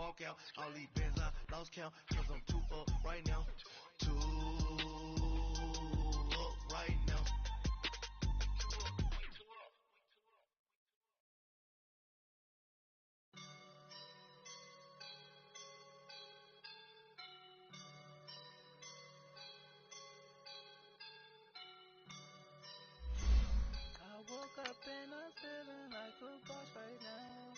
walk out. All these bands I lost count, cause I'm too up right now. Too up right now. I woke up and I'm feeling like a boss right now.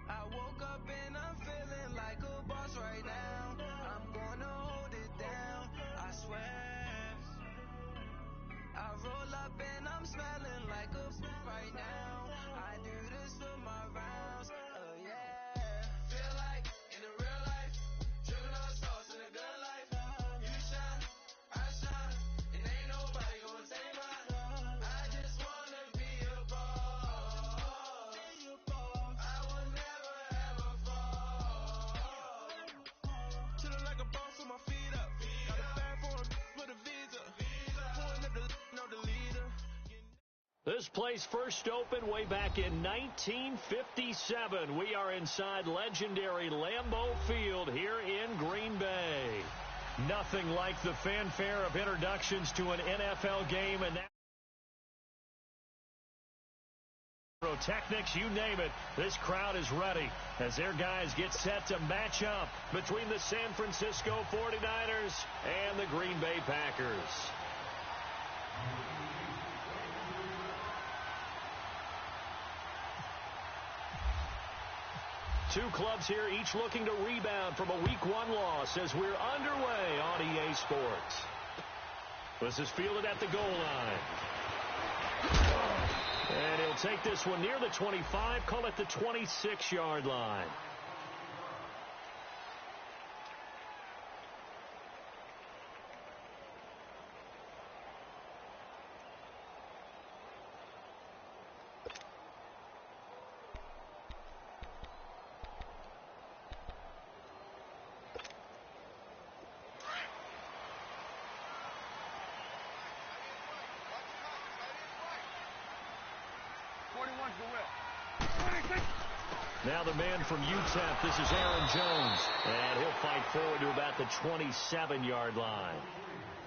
I woke up and I'm feeling like a boss right now. I'm gonna hold it down, I swear. I roll up and I'm smelling like a right now. I do this for my rounds, oh yeah. Feel like in the real life, dripping on sauce in a good life. You shine, I shine, and ain't nobody gonna take mine. I just wanna be a boss. I will never ever fall. Chillin' like a boss with my feet up. Got a bag for a visa. Pulling up the leader. This place first opened way back in 1957. We are inside legendary Lambeau Field here in Green Bay. Nothing like the fanfare of introductions to an NFL game, and that pyrotechnics, you name it, this crowd is ready as their guys get set to match up between the San Francisco 49ers and the Green Bay Packers. Two clubs here, each looking to rebound from a Week 1 loss as we're underway on EA Sports. This is fielded at the goal line. And he'll take this one near the 25, call it the 26-yard line. Now the man from UTEP, this is Aaron Jones, and he'll fight forward to about the 27-yard line.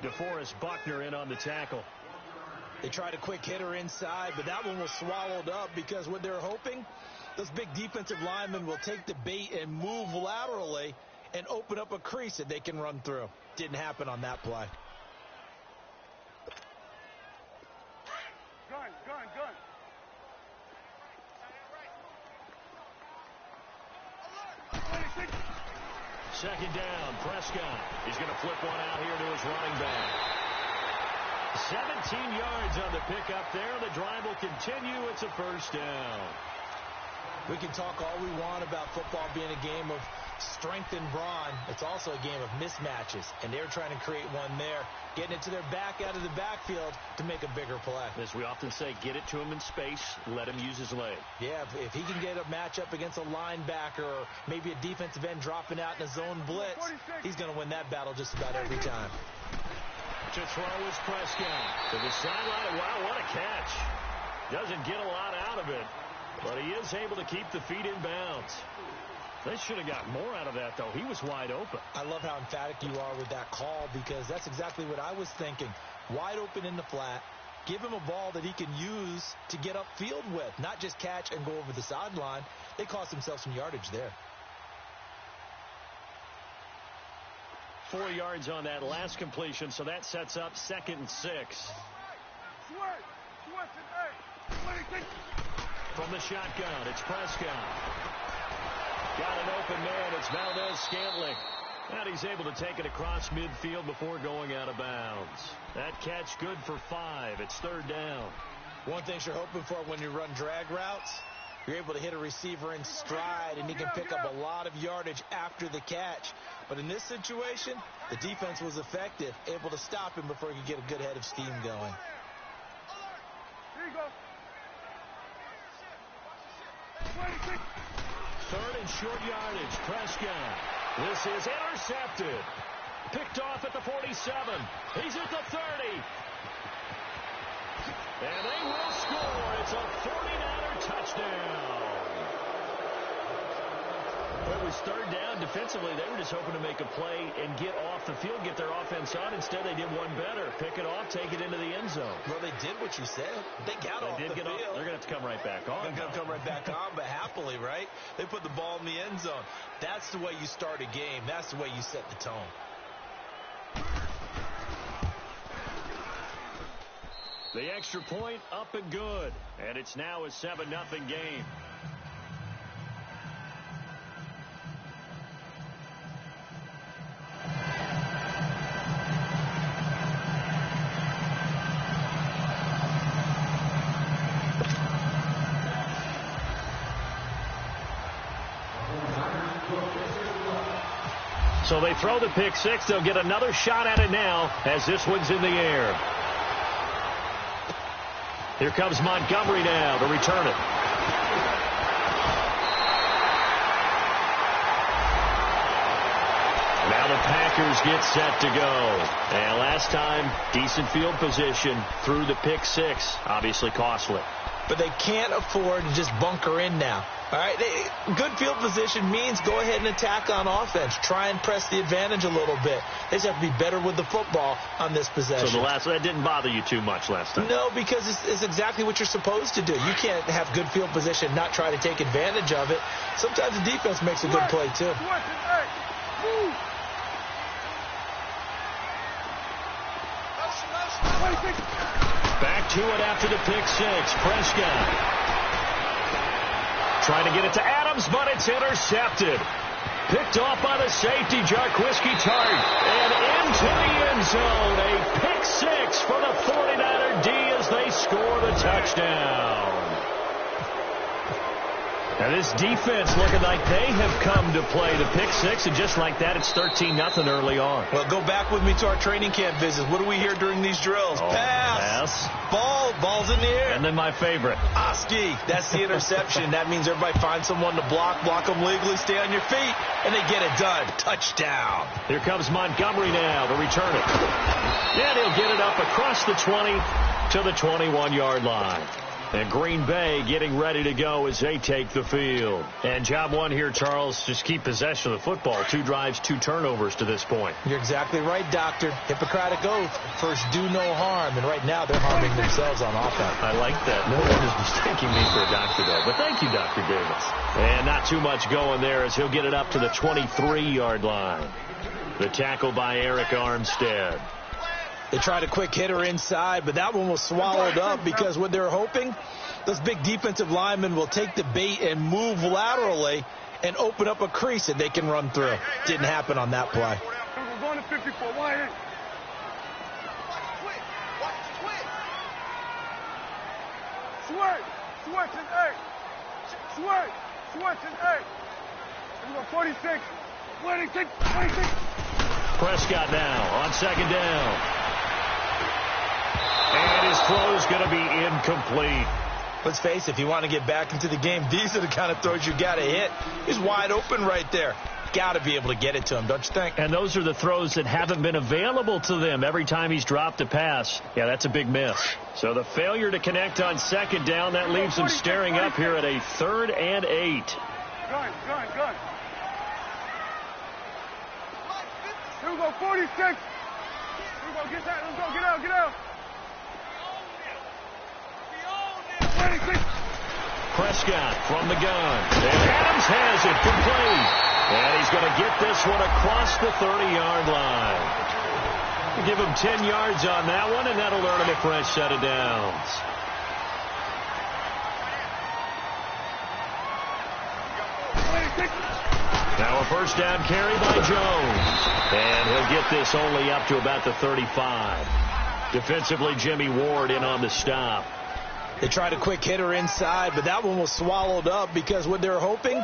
DeForest Buckner in on the tackle. They tried a quick hitter inside, but that one was swallowed up because what they're hoping, those big defensive linemen will take the bait and move laterally and open up a crease that they can run through. Didn't happen on that play. Gun. Second down, Prescott. He's going to flip one out here to his running back. 17 yards on the pickup there. The drive will continue. It's a first down. We can talk all we want about football being a game of strength and brawn. It's also a game of mismatches, and they're trying to create one there, getting it to their back out of the backfield to make a bigger play. As we often say, get it to him in space, let him use his leg. Yeah, if he can get a matchup against a linebacker or maybe a defensive end dropping out in a zone blitz, he's going to win that battle just about every time. To throw is Prescott. To the sideline. Wow, what a catch. Doesn't get a lot out of it, but he is able to keep the feet in bounds. They should have got more out of that, though. He was wide open. I love how emphatic you are with that call because that's exactly what I was thinking. Wide open in the flat. Give him a ball that he can use to get upfield with, not just catch and go over the sideline. They cost themselves some yardage there. 4 yards on that last completion, so that sets up 2nd and 6. From the shotgun, it's Prescott. Got an open man. It's Valdez-Scantling. And he's able to take it across midfield before going out of bounds. That catch good for 5. It's 3rd down. One thing you're hoping for when you run drag routes, you're able to hit a receiver in stride, and he can pick up a lot of yardage after the catch. But in this situation, the defense was effective, able to stop him before he could get a good head of steam going. Here you go. 3rd and short yardage. Prescott. This is intercepted. Picked off at the 47. He's at the 30. And they will score. It's a 49er touchdown. Well, it was third down. Defensively, they were just hoping to make a play and get off the field, get their offense on. Instead, they did one better. Pick it off, take it into the end zone. Well, they did what you said. They got off the field. They're going to have to come right back on. They're going to come right back on, but happily, right? They put the ball in the end zone. That's the way you start a game. That's the way you set the tone. The extra point up and good. And it's now a 7-0 game. So they throw the pick six. They'll get another shot at it now as this one's in the air. Here comes Montgomery now to return it. Now the Packers get set to go. And last time, decent field position through the pick six. Obviously costly. But they can't afford to just bunker in now. All right, good field position means go ahead and attack on offense. Try and press the advantage a little bit. They just have to be better with the football on this possession. So that didn't bother you too much last time? No, because it's exactly what you're supposed to do. You can't have good field position, not try to take advantage of it. Sometimes the defense makes a good play, too. Back to it after the pick six. Prescott trying to get it to Adams, but it's intercepted. Picked off by the safety, Jarquiski Tart. And into the end zone. A pick six for the 49er D as they score the touchdown. And this defense looking like they have come to play the pick six, and just like that, it's 13-0 early on. Well, go back with me to our training camp visits. What do we hear during these drills? Pass. Ball's in the air. And then my favorite. Oski. That's the interception. That means everybody finds someone to block them legally, stay on your feet, and they get it done. Touchdown. Here comes Montgomery now to return it. And he'll get it up across the 20 to the 21-yard line. And Green Bay getting ready to go as they take the field. And job one here, Charles, just keep possession of the football. 2 drives, 2 turnovers to this point. You're exactly right, Doctor. Hippocratic oath. First, do no harm. And right now, they're harming themselves on offense. I like that. No one is mistaking me for a doctor, though. But thank you, Dr. Davis. And not too much going there as he'll get it up to the 23-yard line. The tackle by Eric Armstead. They tried a quick hitter inside, but that one was swallowed up because what they're hoping, those big defensive linemen will take the bait and move laterally and open up a crease that they can run through. Didn't happen on that play. We're going to 54. Why? Switch and 8. Switch and 8. We're going 46. 26. Prescott now on second down. And his throw is going to be incomplete. Let's face it, if you want to get back into the game, these are the kind of throws you got to hit. He's wide open right there. Got to be able to get it to him, don't you think? And those are the throws that haven't been available to them every time he's dropped a pass. Yeah, that's a big miss. So the failure to connect on second down, that leaves them staring up here at a 3rd and 8. Gun. Here we go, 46. Here we go, get that. Let's go, get out. Prescott from the gun. And Adams has it complete. And he's going to get this one across the 30-yard line. We'll give him 10 yards on that one, and that'll earn him a fresh set of downs. Now a first down carry by Jones. And he'll get this only up to about the 35. Defensively, Jimmy Ward in on the stop. They tried a quick hitter inside, but that one was swallowed up because what they're hoping,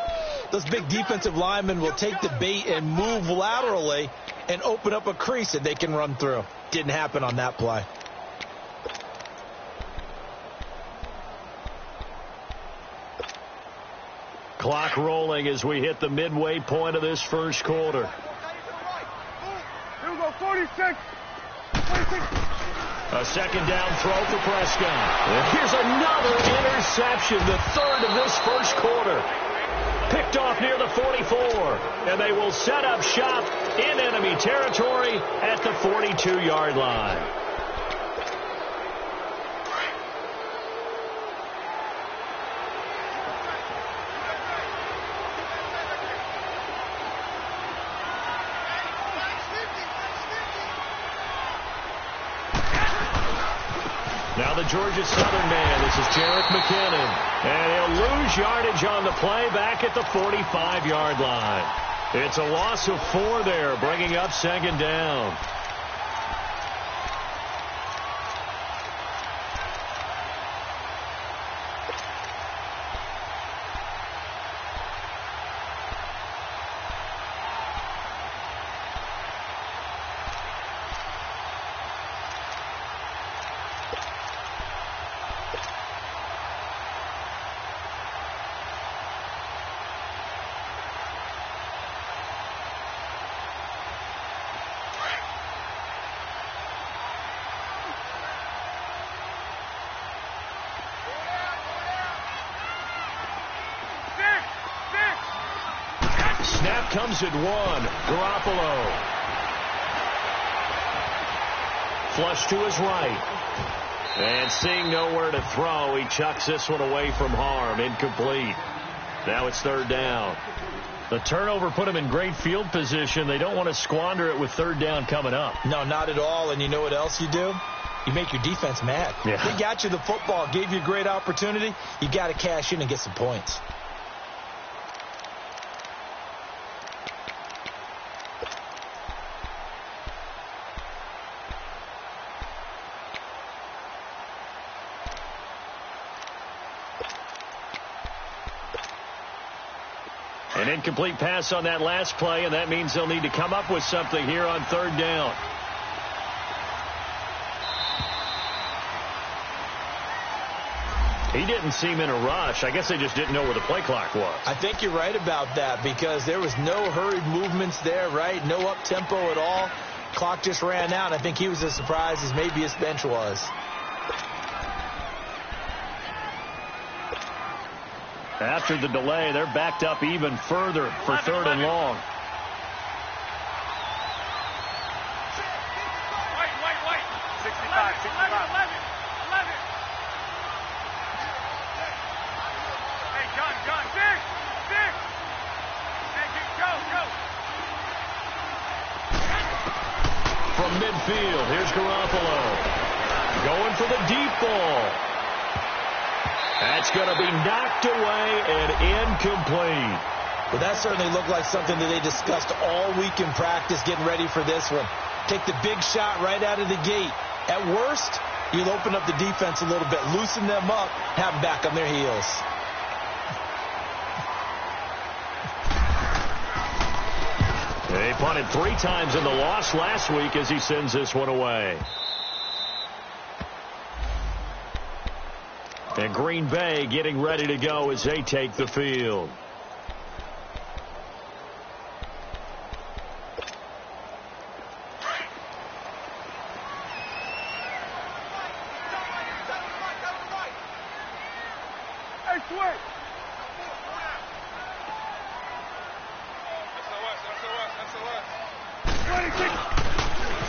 those big defensive linemen will take the bait and move laterally and open up a crease that they can run through. Didn't happen on that play. Clock rolling as we hit the midway point of this first quarter. Here we go, 46. 26. A second down throw for Prescott. And here's another interception, the third of this first quarter. Picked off near the 44. And they will set up shop in enemy territory at the 42-yard line. Now the Georgia Southern man, this is Jarek McKinnon. And he'll lose yardage on the play back at the 45-yard line. It's a loss of 4 there, bringing up second down. Snap comes at 1. Garoppolo. Flush to his right. And seeing nowhere to throw, he chucks this one away from harm. Incomplete. Now it's third down. The turnover put him in great field position. They don't want to squander it with third down coming up. No, not at all. And you know what else you do? You make your defense mad. Yeah. They got you the football, gave you a great opportunity. You got to cash in and get some points. An incomplete pass on that last play, and that means they'll need to come up with something here on third down. He didn't seem in a rush. I guess they just didn't know where the play clock was. I think you're right about that because there was no hurried movements there, right? No up-tempo at all. Clock just ran out. I think he was as surprised as maybe his bench was. After the delay, they're backed up even further for third and long. Wait. 65. 11. Hey, John. 6. Hey, go. From midfield, here's Garoppolo. Going for the deep ball. That's going to be knocked away and incomplete. Well, that certainly looked like something that they discussed all week in practice getting ready for this one. Take the big shot right out of the gate. At worst, you'll open up the defense a little bit, loosen them up, have them back on their heels. They punted 3 times in the loss last week as he sends this one away. And Green Bay getting ready to go as they take the field. Hey, switch.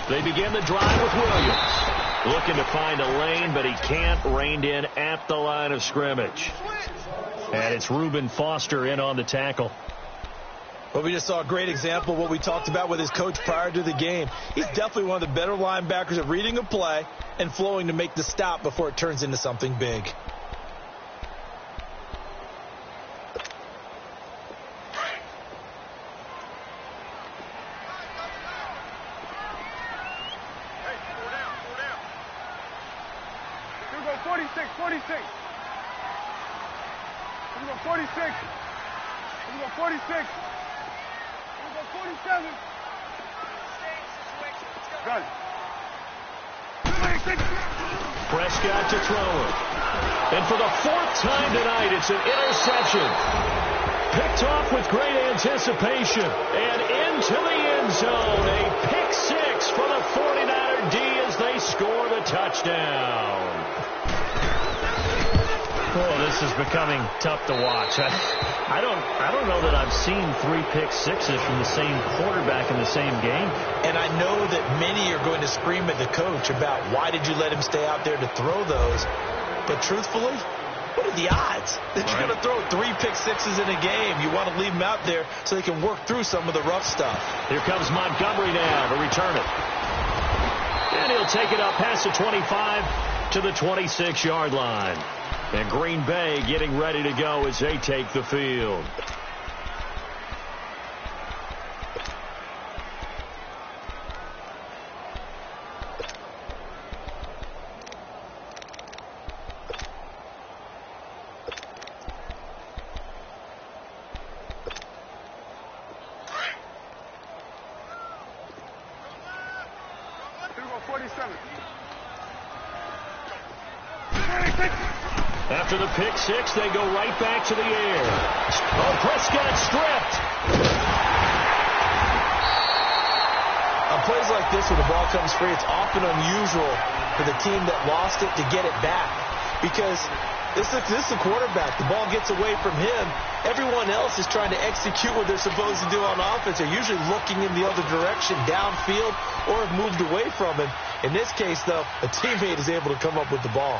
They begin the drive with Williams. Looking to find a lane, but he can't. Reined in at the line of scrimmage. And it's Reuben Foster in on the tackle. Well, we just saw a great example of what we talked about with his coach prior to the game. He's definitely one of the better linebackers at reading a play and flowing to make the stop before it turns into something big. Here we go, 46. Here we go, 46. Here we go, 47. Got it. Prescott to throw it. And for the 4th time tonight, it's an interception. Picked starts off with great anticipation. And into the end zone. A pick six for the 49er D as they score the touchdown. Oh, this is becoming tough to watch. I don't know that I've seen 3 pick sixes from the same quarterback in the same game. And I know that many are going to scream at the coach about why did you let him stay out there to throw those. But truthfully, what are the odds that you're going to throw 3 pick sixes in a game? You want to leave them out there so they can work through some of the rough stuff. Here comes Montgomery now to return it. And he'll take it up past the 25 to the 26-yard line. And Green Bay getting ready to go as they take the field. After the pick six, they go right back to the air. Oh, Prescott stripped. On plays like this, when the ball comes free, it's often unusual for the team that lost it to get it back. Because this is the quarterback. The ball gets away from him. Everyone else is trying to execute what they're supposed to do on offense. They're usually looking in the other direction, downfield, or have moved away from him. In this case, though, a teammate is able to come up with the ball.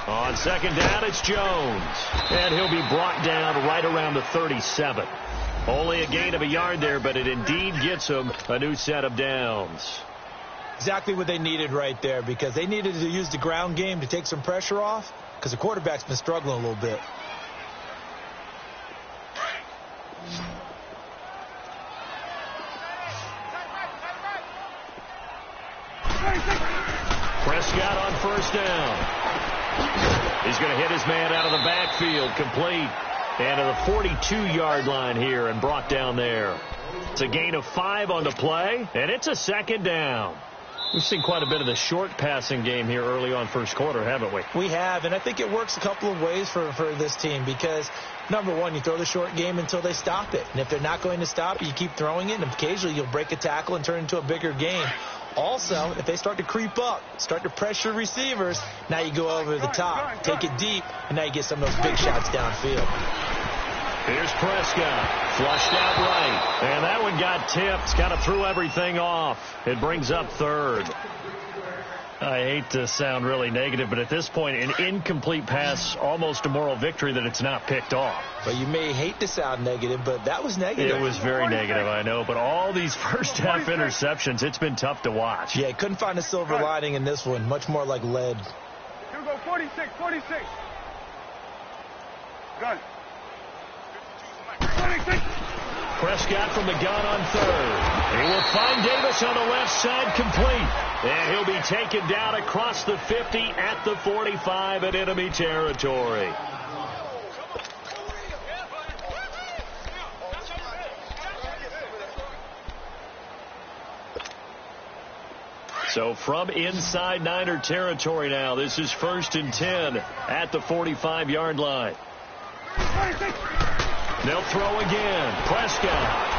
On second down, it's Jones. And he'll be brought down right around the 37. Only a gain of a yard there, but it indeed gets him a new set of downs. Exactly what they needed right there, because they needed to use the ground game to take some pressure off, because the quarterback's been struggling a little bit. Prescott on first down. He's going to hit his man out of the backfield, complete. And to the 42-yard line here and brought down there. It's a gain of 5 on the play, and it's a second down. We've seen quite a bit of the short passing game here early on first quarter, haven't we? We have, and I think it works a couple of ways for this team because, number one, you throw the short game until they stop it. And if they're not going to stop it, you keep throwing it, and occasionally you'll break a tackle and turn it into a bigger game. Also, if they start to creep up, start to pressure receivers, now you go over the top, take it deep, and now you get some of those big shots downfield. Here's Prescott, flushed out right, and that one got tipped, kind of threw everything off. It brings up third. I hate to sound really negative, but at this point, an incomplete pass, almost a moral victory that it's not picked off. But you may hate to sound negative, but that was negative. It was very negative, I know. But all these first-half interceptions, it's been tough to watch. Yeah, couldn't find a silver lining in this one. Much more like lead. Here we go, 46. Gun. 46. Prescott from the gun on third. He will find Davis on the left side, complete. And he'll be taken down across the 50 at the 45 in enemy territory. So from inside Niner territory now, this is 1st and 10 at the 45-yard line. They'll throw again. Prescott.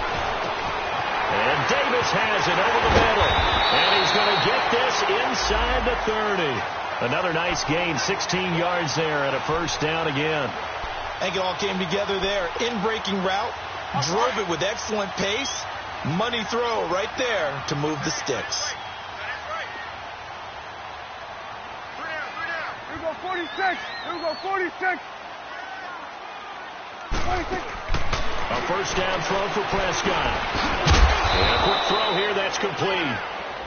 And Davis has it over the middle. And he's going to get this inside the 30. Another nice gain, 16 yards there and a first down again. I think it all came together there. In-breaking route, drove it with excellent pace. Money throw right there to move the sticks. Here we go, 46. Here we go, 46. 26. A first down throw for Prescott. And a quick throw here, that's complete.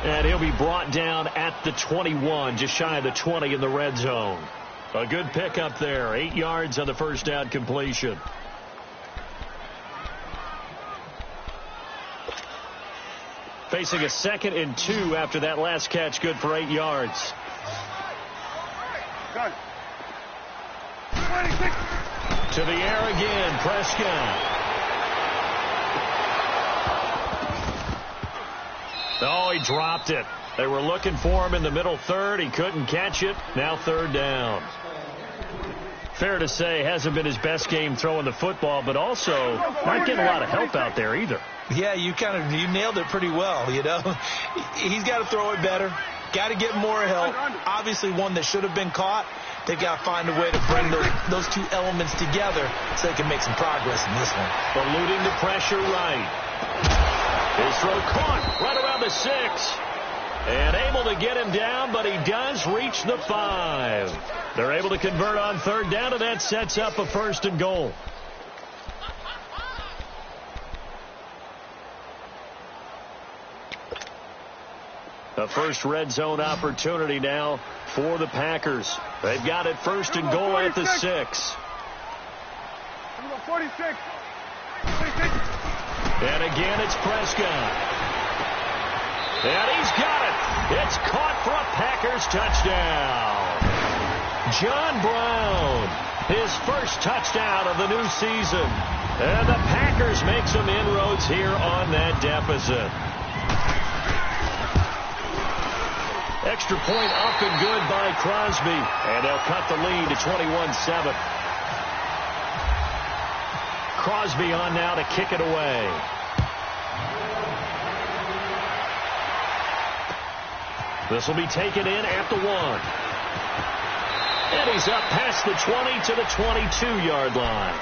And he'll be brought down at the 21, just shy of the 20 in the red zone. A good pickup there, 8 yards on the first down completion. Facing a 2nd and 2 after that last catch, good for 8 yards. Gun. 26. To the air again, Prescott. Oh, he dropped it. They were looking for him in the middle third. He couldn't catch it. Now third down. Fair to say, hasn't been his best game throwing the football, but also not getting a lot of help out there either. Yeah, you nailed it pretty well, you know. He's got to throw it better. Got to get more help. Obviously one that should have been caught. They've got to find a way to bring those two elements together so they can make some progress in this one. Eluding the pressure right. His throw caught right around the 6. And able to get him down, but he does reach the 5. They're able to convert on third down, and that sets up a 1st and goal. A first red zone opportunity now for the Packers. They've got it 1st and goal at the 6. 46. And again, it's Prescott. And he's got it. It's caught for a Packers touchdown. John Brown, his first touchdown of the new season. And the Packers make some inroads here on that deficit. Extra point up and good by Crosby. And they'll cut the lead to 21-7. Crosby on now to kick it away. This will be taken in at the 1. And he's up past the 20 to the 22-yard line.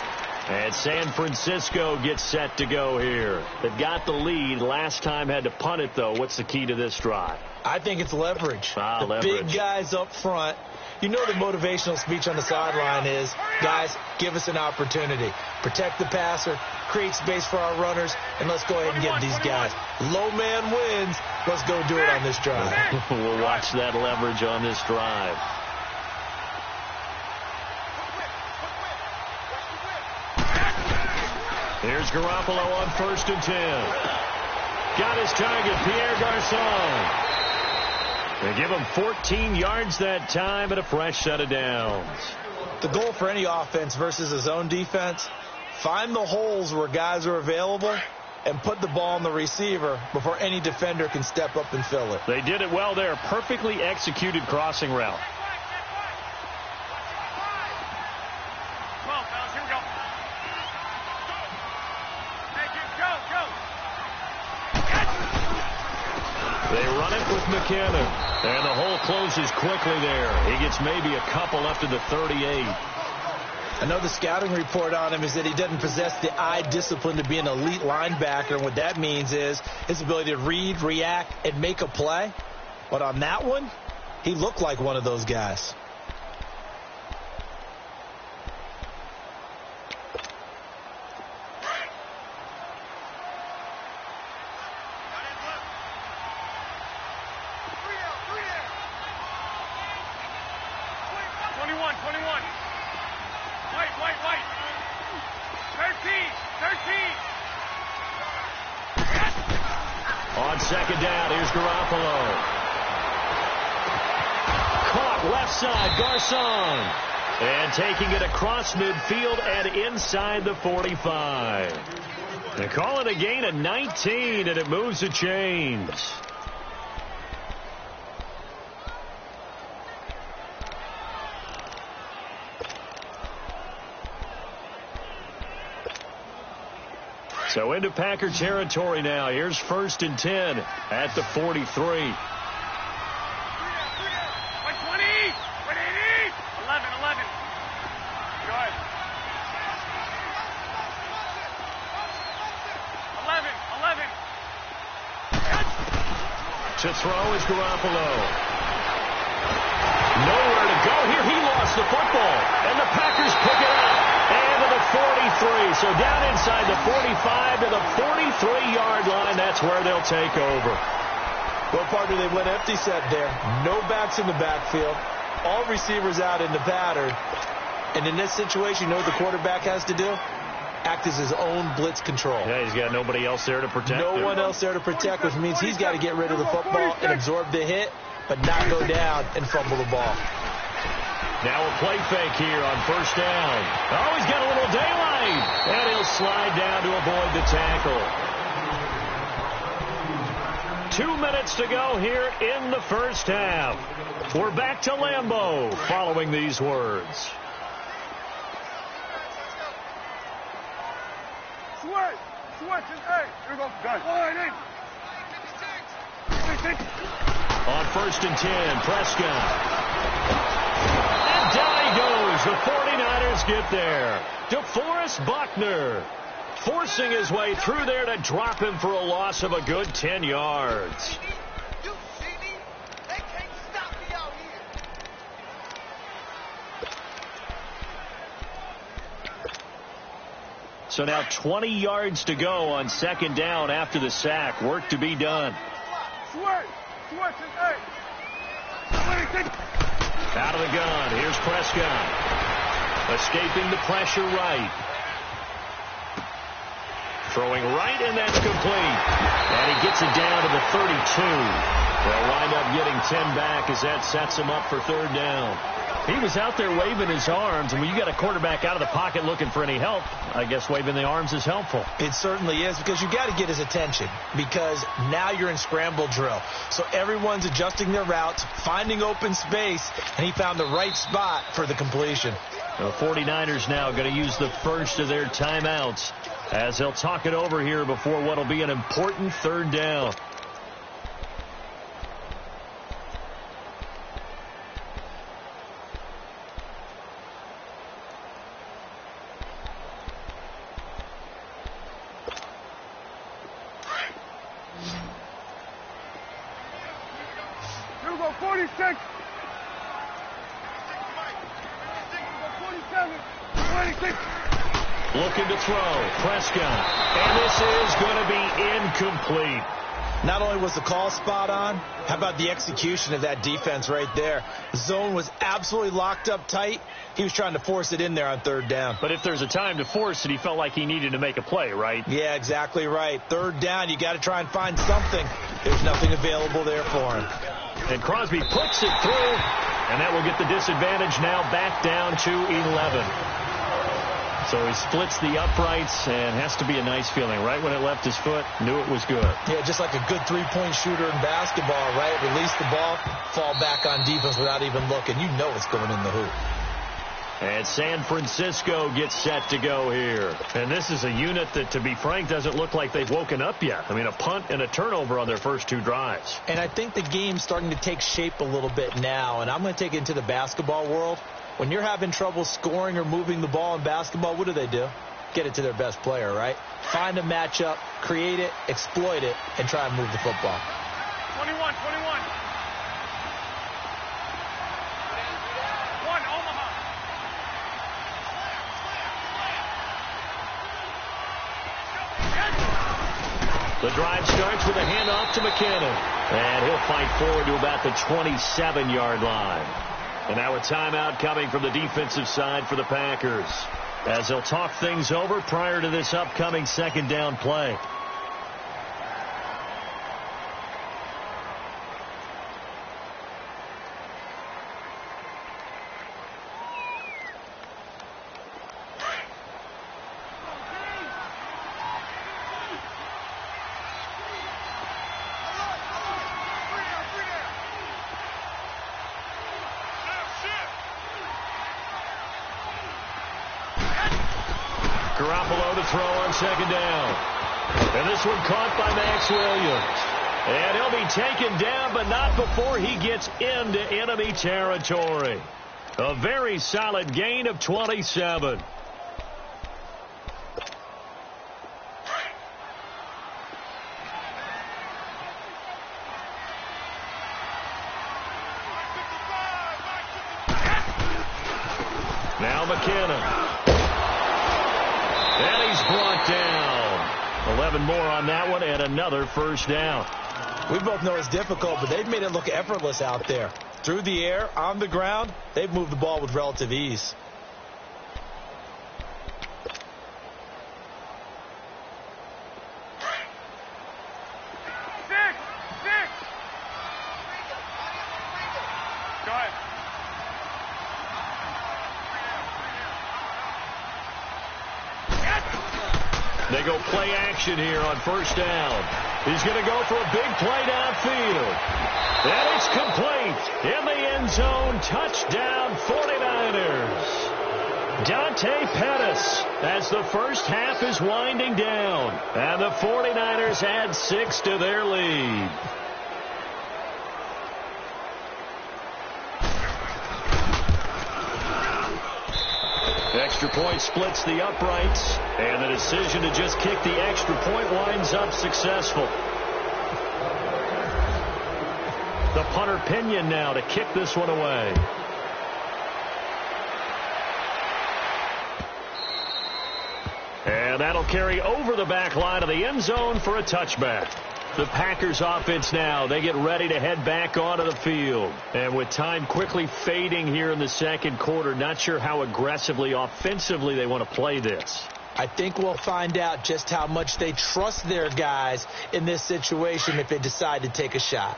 And San Francisco gets set to go here. They've got the lead. Last time had to punt it, though. What's the key to this drive? I think it's leverage. Leverage. Big guys up front. You know the motivational speech on the sideline is, guys, give us an opportunity. Protect the passer, create space for our runners, and let's go ahead and get these guys. Low man wins. Let's go do it on this drive. We'll watch that leverage on this drive. Here's Garoppolo on 1st and 10. Got his target, Pierre Garçon. They give him 14 yards that time and a fresh set of downs. The goal for any offense versus a zone defense, find the holes where guys are available and put the ball on the receiver before any defender can step up and fill it. They did it well there. Perfectly executed crossing route. They run it with McKinnon. And the hole closes quickly there. He gets maybe a couple up to the 38. I know the scouting report on him is that he doesn't possess the eye discipline to be an elite linebacker. And what that means is his ability to read, react, and make a play. But on that one, he looked like one of those guys. On second down, here's Garoppolo. Caught left side, Garçon. And taking it across midfield and inside the 45. They call it a gain of 19, and it moves the chains. So into Packer territory now. Here's 1st and 10 at the 43. 11, 11. Go ahead. 11. To throw is Garoppolo. Nowhere to go here. He lost the football. And the Packers pick it up. And to the 43. So down inside the 45 to the 43-yard line. That's where they'll take over. Well, partner, they went empty set there. No backs in the backfield. All receivers out in the pattern. And in this situation, you know what the quarterback has to do? Act as his own blitz control. Yeah, he's got nobody else there to protect him. No one else there to protect, which means he's got to get rid of the football and absorb the hit, but not go down and fumble the ball. Now a play fake here on 1st down. Oh, he's got a little daylight. And he'll slide down to avoid the tackle. 2 minutes to go here in the first half. We're back to Lambeau following these words. Switch and hey, here we go. Gun. On 1st and 10, Prescott. And down he goes. The 49ers get there. DeForest Buckner forcing his way through there to drop him for a loss of a good 10 yards. So now 20 yards to go on 2nd down after the sack. Work to be done. Out of the gun. Here's Prescott. Escaping the pressure right. Throwing right, and that's complete. And he gets it down to the 32. They'll wind up getting 10 back as that sets him up for 3rd down. He was out there waving his arms, and when you got a quarterback out of the pocket looking for any help, I guess waving the arms is helpful. It certainly is, because you got to get his attention, because now you're in scramble drill. So everyone's adjusting their routes, finding open space, and he found the right spot for the completion. The 49ers now going to use the first of their timeouts as they'll talk it over here before what will be an important 3rd down. Here we go, 46. 47. 26. Looking to throw. Prescott. And this is going to be incomplete. Not only was the call spot on, how about the execution of that defense right there? The zone was absolutely locked up tight. He was trying to force it in there on 3rd down. But if there's a time to force it, he felt like he needed to make a play, right? Yeah, exactly right. 3rd down, you got to try and find something. There's nothing available there for him. And Crosby puts it through, and that will get the disadvantage now back down to 11. So he splits the uprights, and has to be a nice feeling. Right when it left his foot, knew it was good. Yeah, just like a good three-point shooter in basketball, right? Release the ball, fall back on defense without even looking. You know it's going in the hoop. And San Francisco gets set to go here. And this is a unit that, to be frank, doesn't look like they've woken up yet. I mean, a punt and a turnover on their first 2 drives. And I think the game's starting to take shape a little bit now, and I'm going to take it into the basketball world. When you're having trouble scoring or moving the ball in basketball, what do? Get it to their best player, right? Find a matchup, create it, exploit it, and try and move the football. 21. 1, Omaha. The drive starts with a handoff to McKinnon. And he'll fight forward to about the 27-yard line. And now a timeout coming from the defensive side for the Packers, as they'll talk things over prior to this upcoming 2nd down play. Garoppolo to throw on 2nd down. And this one caught by Max Williams. And he'll be taken down, but not before he gets into enemy territory. A very solid gain of 27. Now McKinnon. And he's brought down. 11 more on that one, and another 1st down. We both know it's difficult, but they've made it look effortless out there. Through the air, on the ground, they've moved the ball with relative ease. Go ahead. They go play action here on first down. He's going to go for a big play downfield. And it's complete in the end zone. Touchdown 49ers. Dante Pettis as the first half is winding down. And the 49ers add 6 to their lead. Extra point splits the uprights, and the decision to just kick the extra point winds up successful. The punter Pinion now to kick this one away. And that'll carry over the back line of the end zone for a touchback. The Packers offense now, they get ready to head back onto the field. And with time quickly fading here in the second quarter, not sure how aggressively, offensively they want to play this. I think we'll find out just how much they trust their guys in this situation if they decide to take a shot.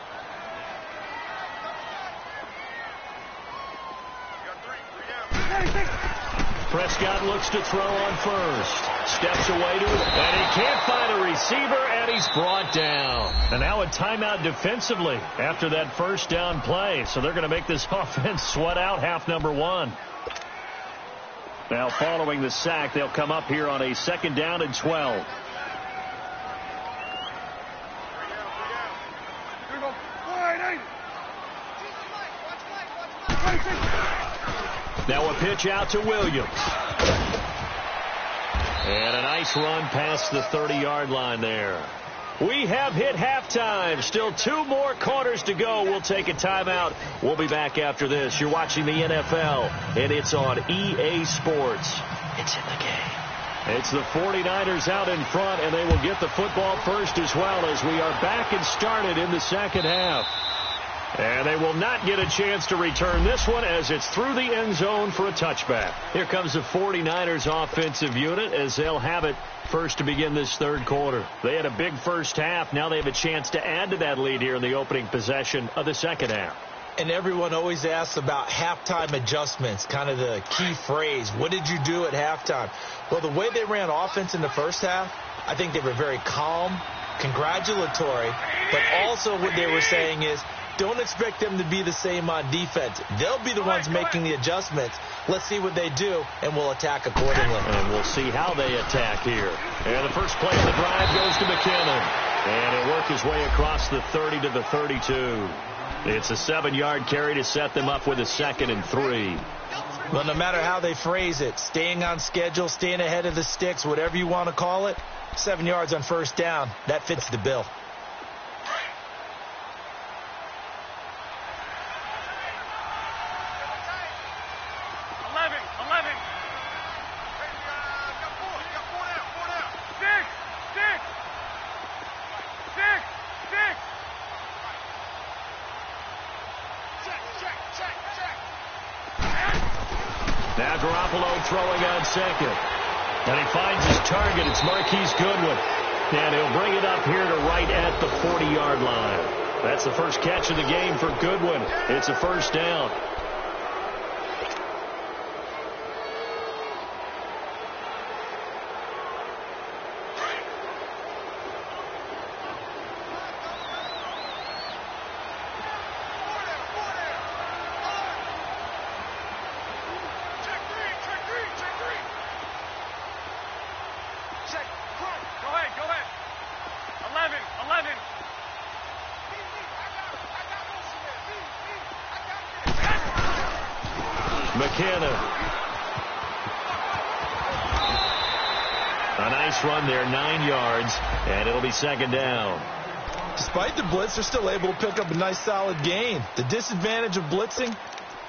Prescott looks to throw on first. Steps away to it, and he can't find a receiver, and he's brought down. And now a timeout defensively after that first down play. So they're going to make this offense sweat out half number one. Now following the sack, they'll come up here on a 2nd down and 12. Now a pitch out to Williams. And a nice run past the 30-yard line there. We have hit halftime. Still 2 more quarters to go. We'll take a timeout. We'll be back after this. You're watching the NFL, and it's on EA Sports. It's in the game. It's the 49ers out in front, and they will get the football first as well as we are back and started in the second half. And they will not get a chance to return this one as it's through the end zone for a touchback. Here comes the 49ers offensive unit as they'll have it first to begin this third quarter. They had a big first half. Now they have a chance to add to that lead here in the opening possession of the second half. And everyone always asks about halftime adjustments, kind of the key phrase. What did you do at halftime? Well, the way they ran offense in the first half, I think they were very calm, congratulatory, but also what they were saying is, don't expect them to be the same on defense. They'll be the ones making the adjustments. Let's see what they do, and we'll attack accordingly. And we'll see how they attack here. And the first play of the drive goes to McKinnon. And he'll work his way across the 30 to the 32. It's a 7-yard carry to set them up with a 2nd and 3. Well, no matter how they phrase it, staying on schedule, staying ahead of the sticks, whatever you want to call it, 7 yards on first down, that fits the bill. Now Garoppolo throwing on second. And he finds his target. It's Marquise Goodwin. And he'll bring it up here to right at the 40-yard line. That's the first catch of the game for Goodwin. It's a first down. McKinnon. A nice run there, 9 yards, and it'll be 2nd down. Despite the blitz, they're still able to pick up a nice solid gain. The disadvantage of blitzing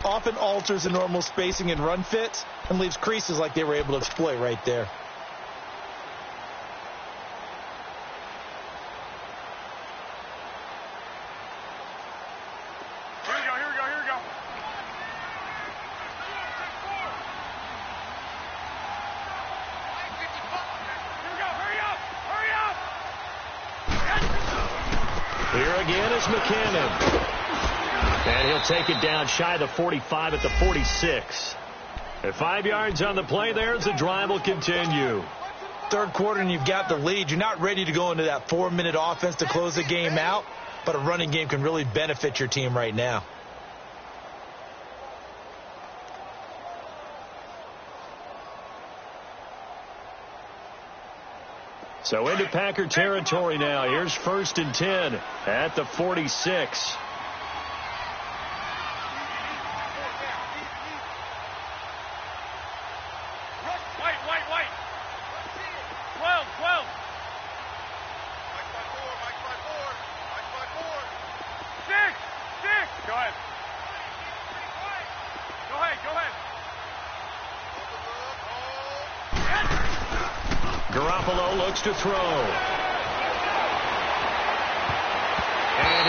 often alters the normal spacing and run fits and leaves creases like they were able to exploit right there. Here again is McKinnon. And he'll take it down shy of the 45 at the 46. At 5 yards on the play there as the drive will continue. third quarter and you've got the lead. You're not ready to go into that 4-minute offense to close the game out, but a running game can really benefit your team right now. So into Packer territory now. Here's 1st and 10 at the 46. To throw. And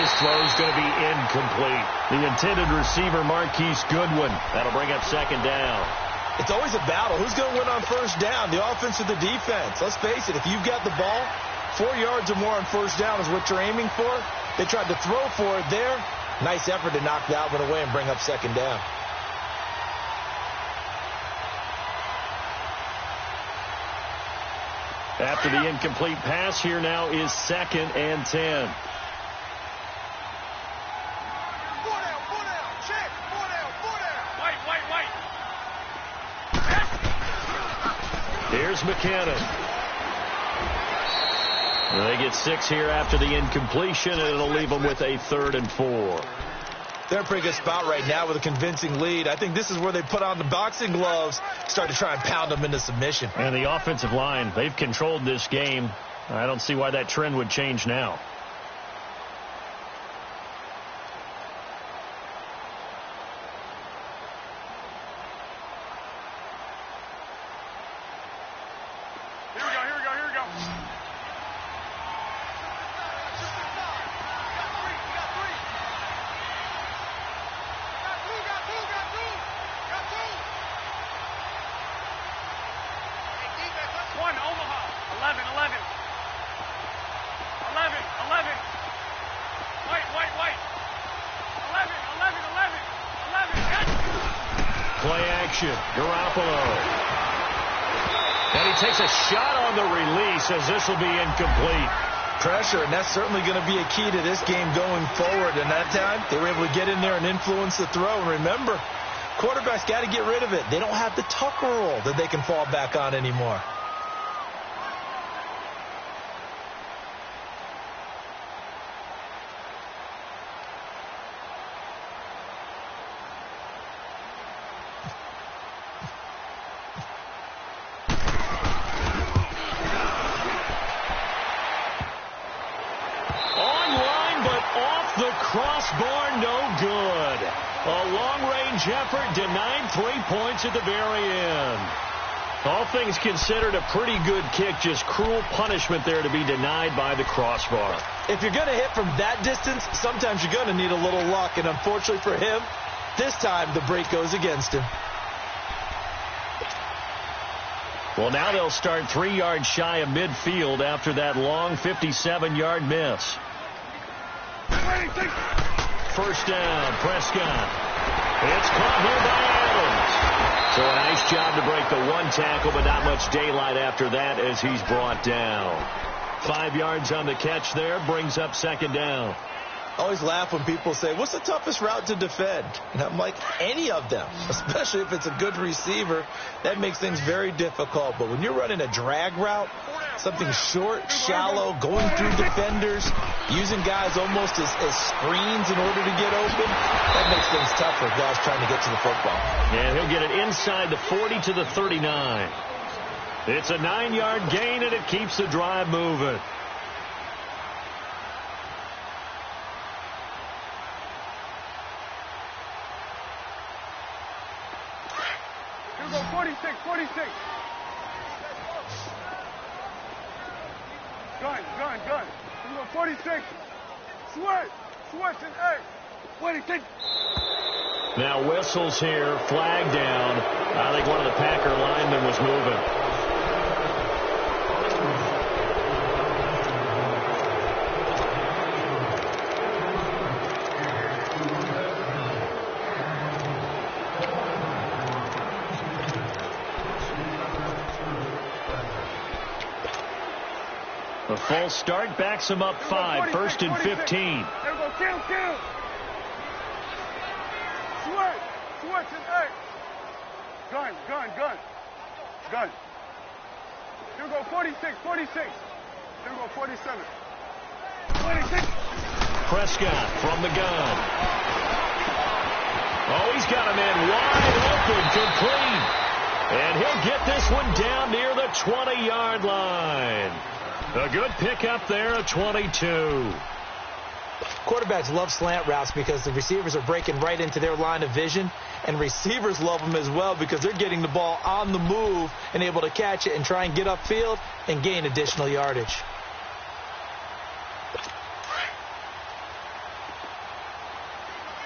his throw's going to be incomplete. The intended receiver, Marquise Goodwin. That'll bring up 2nd down. It's always a battle. Who's going to win on 1st down, the offense or the defense? Let's face it, if you've got the ball, 4 yards or more on 1st down is what you're aiming for. They tried to throw for it there. Nice effort to knock that one away and bring up 2nd down. After the incomplete pass, here now is 2nd and 10. Here's McKinnon. They get 6 here after the incompletion, and it'll leave them with a 3rd and 4. They're in a pretty good spot right now with a convincing lead. I think this is where they put on the boxing gloves, start to try and pound them into submission. And the offensive line, they've controlled this game. I don't see why that trend would change now. Says this will be incomplete. Pressure, and that's certainly going to be a key to this game going forward. And that time, they were able to get in there and influence the throw. And remember, quarterbacks got to get rid of it. They don't have the Tucker rule that they can fall back on anymore. Crossbar, no good. A long-range effort denied 3 points at the very end. All things considered, a pretty good kick. Just cruel punishment there to be denied by the crossbar. If you're going to hit from that distance, sometimes you're going to need a little luck. And unfortunately for him, this time the break goes against him. Well, now they'll start 3 yards shy of midfield after that long 57-yard miss. 1st down, Prescott. It's caught here by Adams. So a nice job to break the 1 tackle, but not much daylight after that as he's brought down. 5 yards on the catch there, brings up 2nd down. I always laugh when people say, what's the toughest route to defend? And I'm like, any of them, especially if it's a good receiver. That makes things very difficult. But when you're running a drag route, something short, shallow, going through defenders, using guys almost as screens in order to get open, that makes things tough for guys trying to get to the football. And he'll get it inside the 40 to the 39. It's a 9-yard gain, and it keeps the drive moving. Here we go, 46. Gun. Here we go, 46. Switch, and hey. 26. Now whistles here, flag down. I think one of the Packer linemen was moving. A false start backs him up 5. 1st and 15. There we go. Kill. Switch and hey. Gun. Here we go. 46. Here we go. 47. 26. Prescott from the gun. Oh, he's got a man wide open, complete. And he'll get this one down near the 20-yard line. A good pickup there at 22. Quarterbacks love slant routes because the receivers are breaking right into their line of vision, and receivers love them as well because they're getting the ball on the move and able to catch it and try and get upfield and gain additional yardage.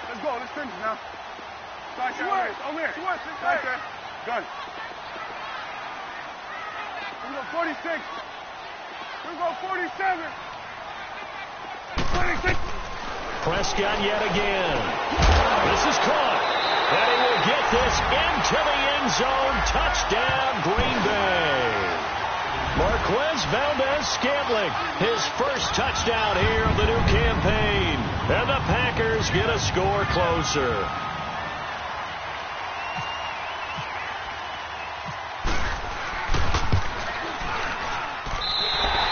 Let's go. Let's finish now. Over here. Right there. Gun. Here we go. 46. Here we go. 47. 26. Prescott yet again. This is caught. And he will get this into the end zone. Touchdown, Green Bay. Marquez Valdez-Scantling, his first touchdown here of the new campaign. And the Packers get a score closer.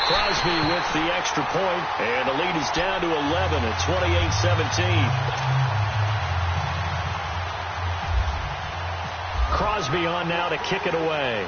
Crosby with the extra point, and the lead is down to 11 at 28-17. Crosby on now to kick it away.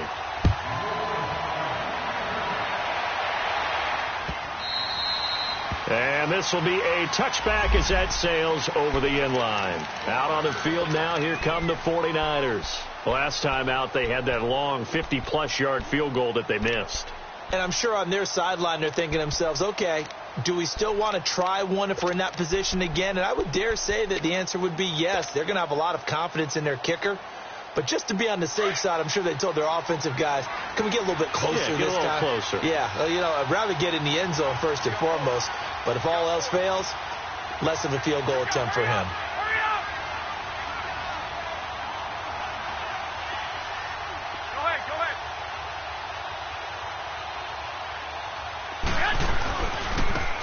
And this will be a touchback as that sails over the end line. Out on the field now, here come the 49ers. Last time out, they had that long 50-plus yard field goal that they missed. And I'm sure on their sideline they're thinking to themselves, okay, do we still want to try one if we're in that position again? And I would dare say that the answer would be yes. They're going to have a lot of confidence in their kicker. But just to be on the safe side, I'm sure they told their offensive guys, can we get a little bit closer this time? Get a little closer. Yeah, I'd rather get in the end zone first and foremost. But if all else fails, less of a field goal attempt for him.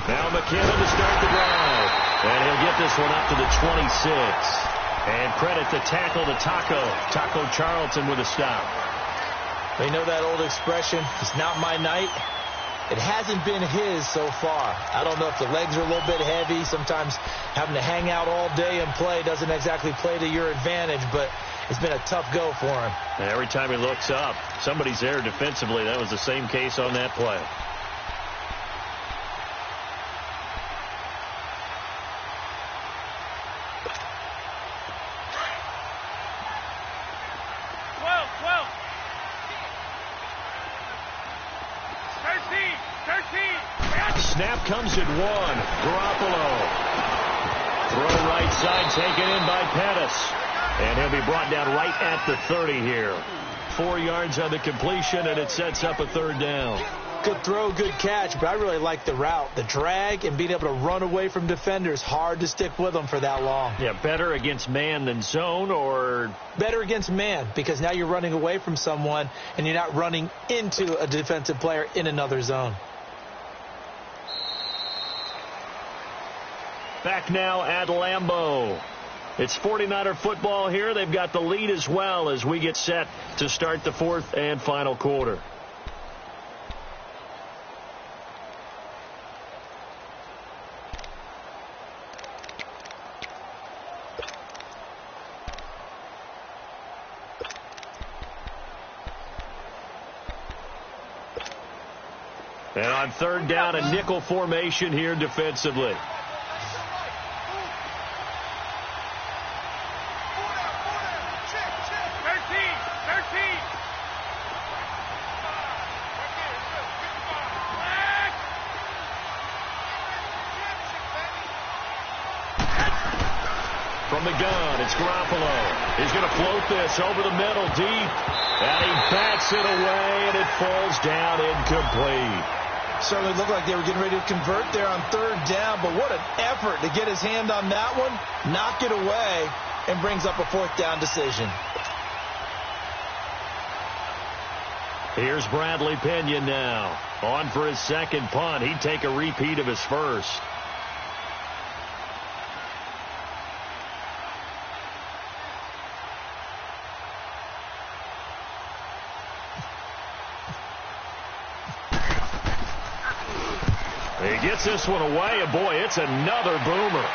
Now McKinnon to start the drive. And he'll get this one up to the 26. And credit the tackle to Taco Charlton with a stop. We know that old expression, it's not my night. It hasn't been his so far. I don't know if the legs are a little bit heavy. Sometimes having to hang out all day and play doesn't exactly play to your advantage, but it's been a tough go for him. And every time he looks up, somebody's there defensively. That was the same case on that play. Snap comes at 1. Garoppolo. Throw right side taken in by Pettis. And he'll be brought down right at the 30 here. 4 yards on the completion, and it sets up a 3rd down. Good throw, good catch, but I really like the route. The drag and being able to run away from defenders. Hard to stick with them for that long. Yeah, better against man than zone, or? Better against man, because now you're running away from someone and you're not running into a defensive player in another zone. Back now at Lambeau. It's 49er football here. They've got the lead as well as we get set to start the 4th and final quarter. And on 3rd down, a nickel formation here defensively. From the gun, it's Garoppolo. He's going to float this over the middle deep. And he bats it away, and it falls down incomplete. Certainly looked like they were getting ready to convert there on 3rd down, but what an effort to get his hand on that one, knock it away, and brings up a 4th down decision. Here's Bradley Pinion now. On for his second punt. He'd take a repeat of his first. He gets this one away, and boy, it's another boomer.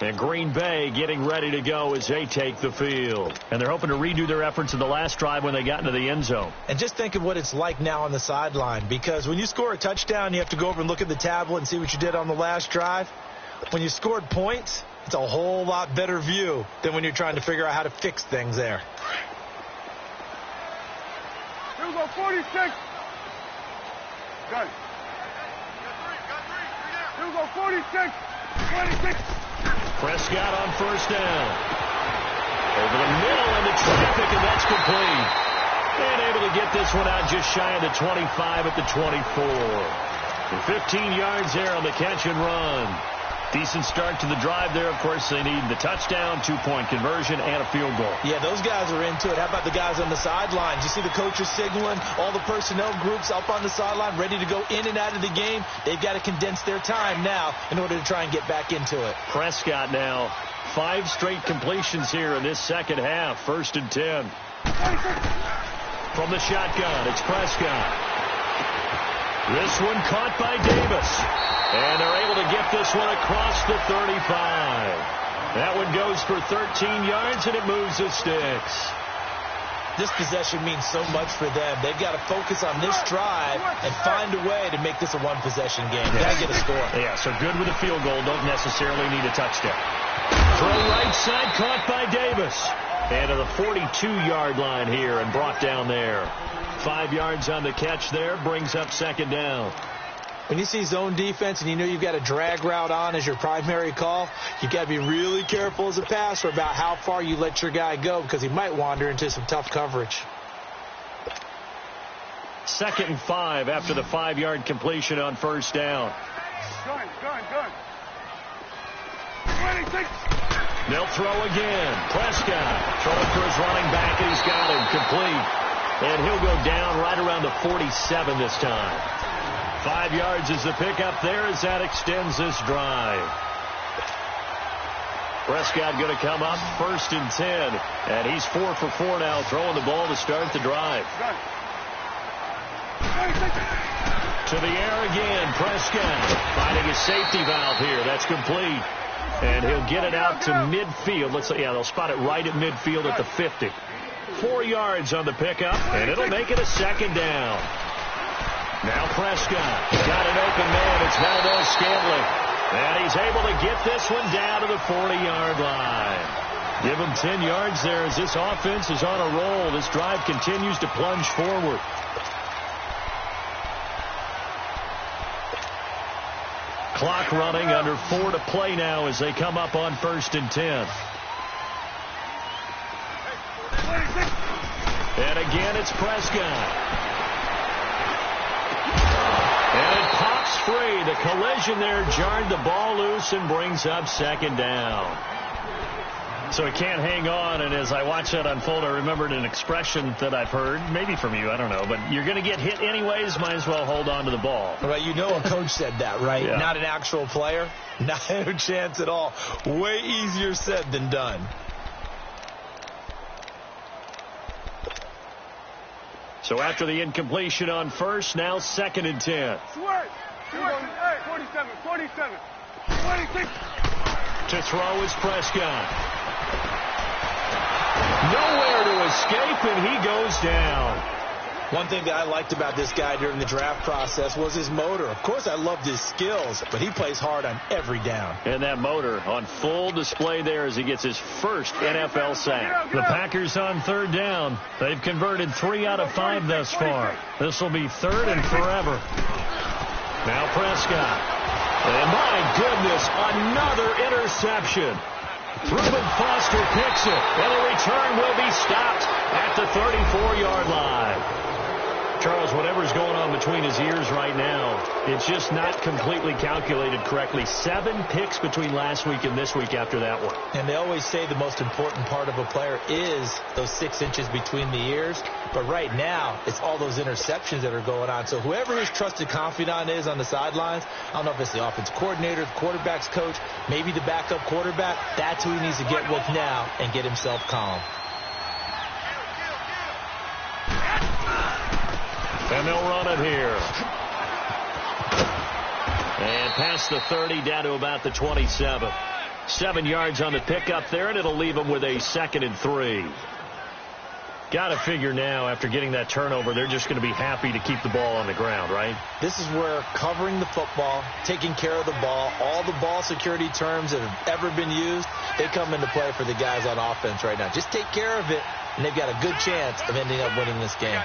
And Green Bay getting ready to go as they take the field. And they're hoping to redo their efforts in the last drive when they got into the end zone. And just think of what it's like now on the sideline, because when you score a touchdown, you have to go over and look at the tablet and see what you did on the last drive. When you scored points, it's a whole lot better view than when you're trying to figure out how to fix things there. Here we go, 46. Got it. Here we go, 46. 26. Prescott on first down. Over the middle into traffic, and that's complete. And able to get this one out just shy of the 25 at the 24. And 15 yards there on the catch and run. Decent start to the drive there. Of course, they need the touchdown, 2-point conversion, and a field goal. Yeah, those guys are into it. How about the guys on the sidelines? You see the coaches signaling, all the personnel groups up on the sideline ready to go in and out of the game. They've got to condense their time now in order to try and get back into it. Prescott now, 5 straight completions here in this second half. 1st and 10. From the shotgun, it's Prescott. This one caught by Davis. And they're able to get this one across the 35. That one goes for 13 yards, and it moves the sticks. This possession means so much for them. They've got to focus on this drive and find a way to make this a one-possession game. Got to get a score. Yeah, so good with a field goal. Don't necessarily need a touchdown. Throw right side, caught by Davis. And to the 42-yard line here and brought down there. 5 yards on the catch there, brings up second down. When you see zone defense and you know you've got a drag route on as your primary call, you've got to be really careful as a passer about how far you let your guy go, because he might wander into some tough coverage. 2nd and 5 after the 5-yard completion on first down. Gun. 26. They'll throw again. Prescott throwing for his running back, and he's got him complete. And he'll go down right around the 47 this time. 5 yards is the pickup there as that extends this drive. Prescott going to come up 1st and 10. And he's 4 for 4 now, throwing the ball to start the drive. To the air again, Prescott finding a safety valve here. That's complete. And he'll get it out to midfield. They'll spot it right at midfield at the 50. 4 yards on the pickup, and it'll make it a second down. Now Prescott got an open man. It's Valdez-Scantling. And he's able to get this one down to the 40-yard line. Give him 10 yards there as this offense is on a roll. This drive continues to plunge forward. Clock running, under 4 to play now as they come up on 1st and 10. And again, it's Prescott. And it pops free. The collision there jarred the ball loose and brings up second down. So he can't hang on, and as I watch that unfold, I remembered an expression that I've heard, maybe from you, I don't know, but you're going to get hit anyways, might as well hold on to the ball. Right, you know a coach said that, right? Yeah. Not an actual player. Not a chance at all. Way easier said than done. So after the incompletion on first, now 2nd and 10. 47, 26. To throw is Prescott. Nowhere to escape, and he goes down. One thing that I liked about this guy during the draft process was his motor. Of course, I loved his skills, but he plays hard on every down. And that motor on full display there as he gets his first NFL sack. The Packers on 3rd down. They've converted 3 out of 5 thus far. This will be 3rd and forever. Now Prescott. And my goodness, another interception. Reuben Foster picks it, and the return will be stopped at the 34-yard line. Charles, whatever's going on between his ears right now, it's just not completely calculated correctly. 7 picks between last week and this week after that one. And they always say the most important part of a player is those 6 inches between the ears. But right now, it's all those interceptions that are going on. So whoever his trusted confidant is on the sidelines, I don't know if it's the offense coordinator, the quarterback's coach, maybe the backup quarterback, that's who he needs to get with now and get himself calm. And they'll run it here. And past the 30, down to about the 27. 7 yards on the pickup there, and it'll leave them with a 2nd and 3. Got to figure now, after getting that turnover, they're just going to be happy to keep the ball on the ground, right? This is where covering the football, taking care of the ball, all the ball security terms that have ever been used, they come into play for the guys on offense right now. Just take care of it, and they've got a good chance of ending up winning this game.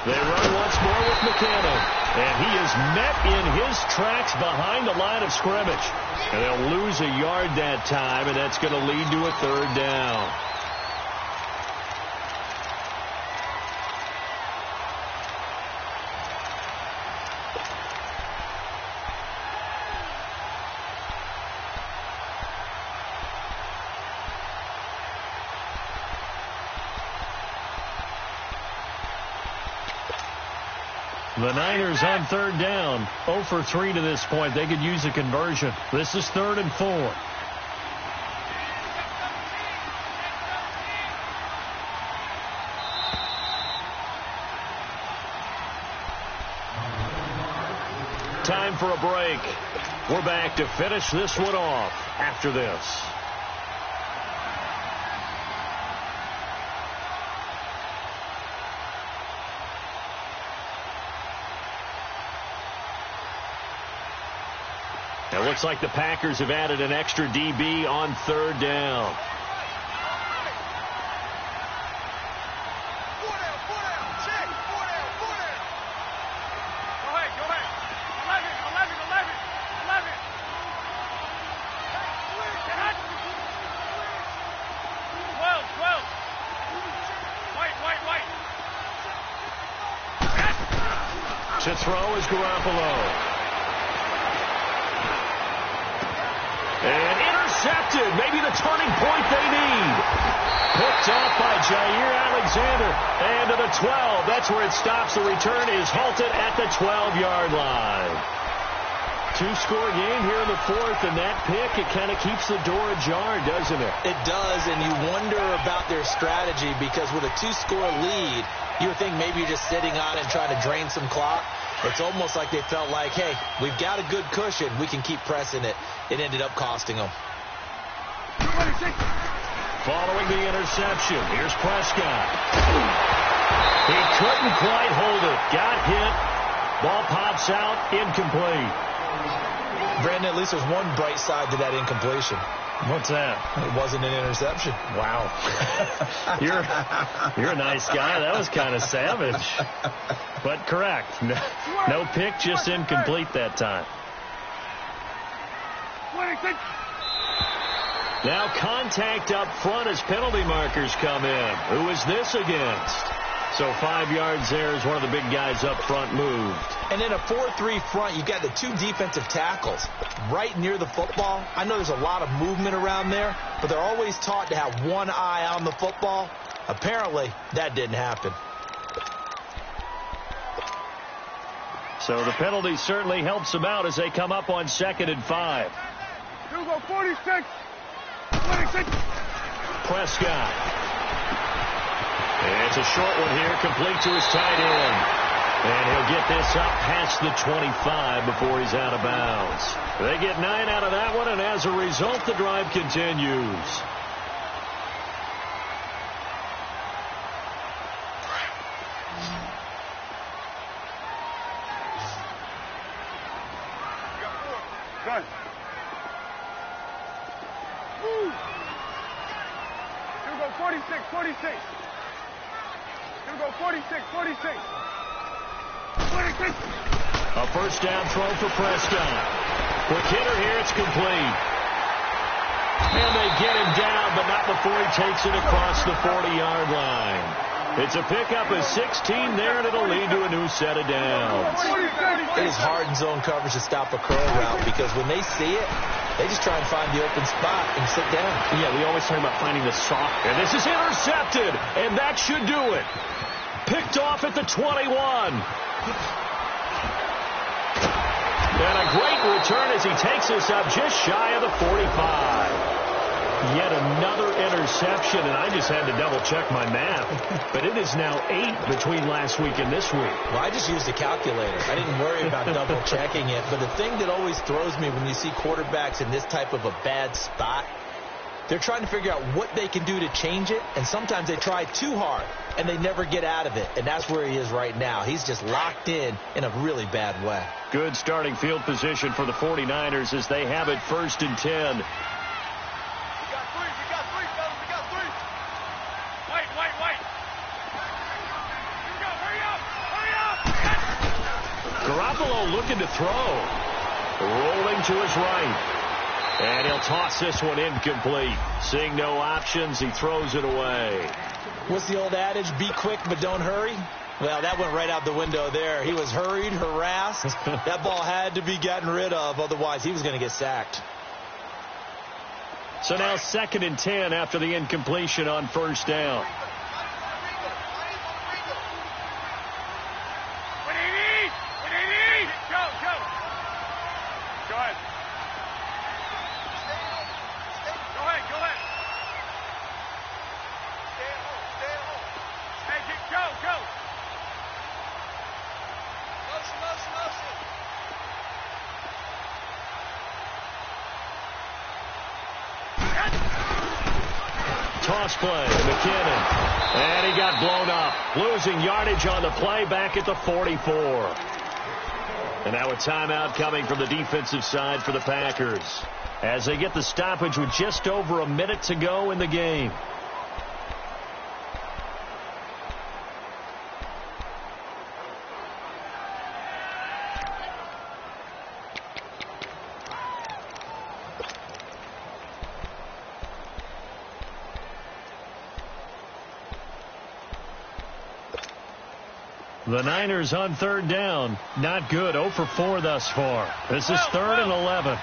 They run once more with McKinnon, and he is met in his tracks behind the line of scrimmage. And they'll lose a yard that time, and that's going to lead to a 3rd down. The Niners on 3rd down, 0 for 3 to this point. They could use a conversion. This is 3rd and 4. Time for a break. We're back to finish this one off after this. It looks like the Packers have added an extra DB on 3rd down. To throw is Garoppolo. And intercepted. Maybe the turning point they need. Picked off by Jair Alexander. And to the 12. That's where it stops. The return is halted at the 12-yard line. 2-score game here in the 4th, and that pick, it kind of keeps the door ajar, doesn't it? It does, and you wonder about their strategy because with a 2-score lead, you would think maybe you're just sitting on it and trying to drain some clock. It's almost like they felt like, hey, we've got a good cushion. We can keep pressing it. It ended up costing them. Following the interception, here's Prescott. He couldn't quite hold it. Got hit. Ball pops out, incomplete. Brandon, at least there's one bright side to that incompletion. What's that? It wasn't an interception. Wow. You're a nice guy. That was kind of savage. But correct. No pick, just incomplete that time. Now contact up front as penalty markers come in. Who is this against? So 5 yards there as one of the big guys up front moved. And in a 4-3 front, you got the 2 defensive tackles right near the football. I know there's a lot of movement around there, but they're always taught to have one eye on the football. Apparently, that didn't happen. So the penalty certainly helps them out as they come up on 2nd and 5. You go 46. 26. Prescott. And it's a short one here, complete to his tight end. And he'll get this up past the 25 before he's out of bounds. They get 9 out of that one, and as a result, the drive continues. Good. You go 46, 46. You go 46, 46. 46. A first down throw for Prescott. Quick hitter here. It's complete. And they get him down, but not before he takes it across the 40-yard line. It's a pickup of 16 there, and it'll lead to a new set of downs. It is hard in zone coverage to stop a curl route because when they see it, they just try and find the open spot and sit down. Yeah, we always talk about finding the soft. And this is intercepted, and that should do it. Picked off at the 21. And a great return as he takes us up just shy of the 45. Yet another interception, and I just had to double-check my math. But it is now 8 between last week and this week. Well, I just used a calculator. I didn't worry about double-checking it. But the thing that always throws me when you see quarterbacks in this type of a bad spot, they're trying to figure out what they can do to change it, and sometimes they try too hard, and they never get out of it. And that's where he is right now. He's just locked in a really bad way. Good starting field position for the 49ers as they have it 1st and 10. Garoppolo looking to throw. Rolling to his right. And he'll toss this one incomplete. Seeing no options, he throws it away. What's the old adage? Be quick, but don't hurry. Well, that went right out the window there. He was hurried, harassed. That ball had to be gotten rid of. Otherwise, he was going to get sacked. So now 2nd and 10 after the incompletion on 1st down. Toss play, McKinnon. And he got blown up. Losing yardage on the play back at the 44. And now a timeout coming from the defensive side for the Packers as they get the stoppage with just over a minute to go in the game. The Niners on 3rd down. Not good. 0 for 4 thus far. This is 3rd and 11.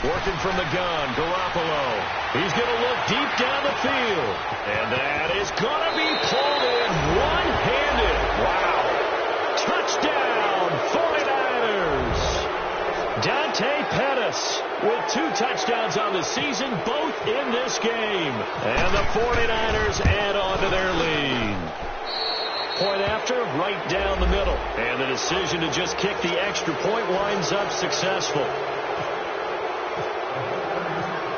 Working from the gun, Garoppolo. He's going to look deep down the field. And that is going to be pulled in one-handed. Wow. Touchdown, 49ers. Dante Pettis with 2 touchdowns on the season, both in this game. And the 49ers add on to their lead. Point after, right down the middle. And the decision to just kick the extra point winds up successful.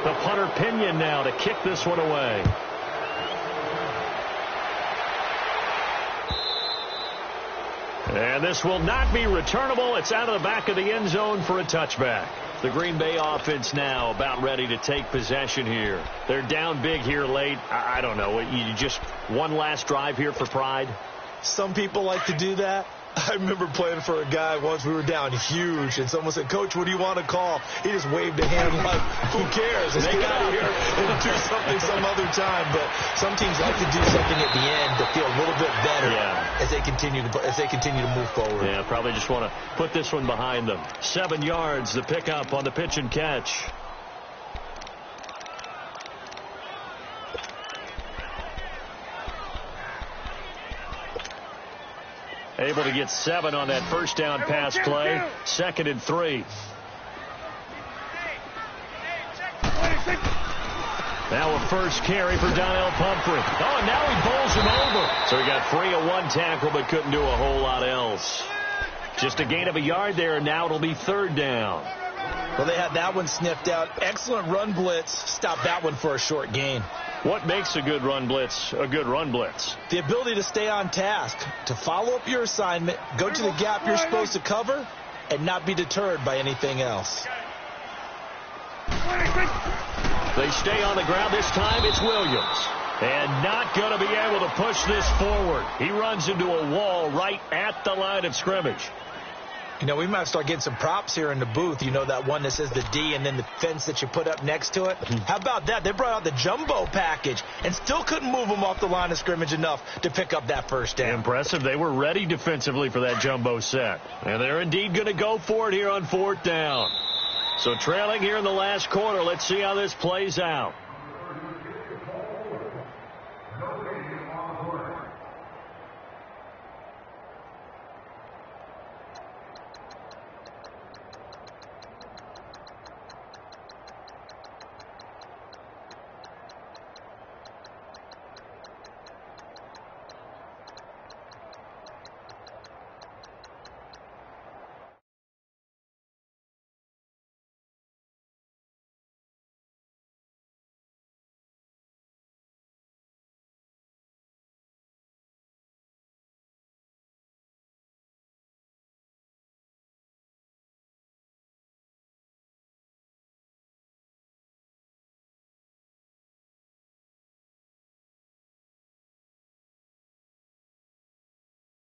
The punter Pinion now to kick this one away. And this will not be returnable. It's out of the back of the end zone for a touchback. The Green Bay offense now about ready to take possession here. They're down big here late. I don't know. You just one last drive here for pride? Some people like to do that. I remember playing for a guy once. We were down huge, and someone said, "Coach, what do you want to call?" He just waved a hand like, "Who cares? Let's get out of here and do something some other time." But some teams like to do something at the end to feel a little bit better as they continue to move forward. Yeah, probably just want to put this one behind them. 7 yards, the pickup on the pitch and catch. Able to get 7 on that first down pass play. 2nd and 3. Now a first carry for Donnell Pumphrey. Oh, and now he bowls him over. So he got free of 1 tackle but couldn't do a whole lot else. Just a gain of a yard there, and now it'll be 3rd down. Well, they had that one sniffed out. Excellent run blitz. Stopped that one for a short gain. What makes a good run blitz a good run blitz? The ability to stay on task, to follow up your assignment, go to the gap you're supposed to cover, and not be deterred by anything else. They stay on the ground. This time it's Williams. And not going to be able to push this forward. He runs into a wall right at the line of scrimmage. You know, we might start getting some props here in the booth. You know, that one that says the D and then the fence that you put up next to it. How about that? They brought out the jumbo package and still couldn't move them off the line of scrimmage enough to pick up that first down. Impressive. They were ready defensively for that jumbo set. And they're indeed going to go for it here on 4th down. So trailing here in the last quarter. Let's see how this plays out.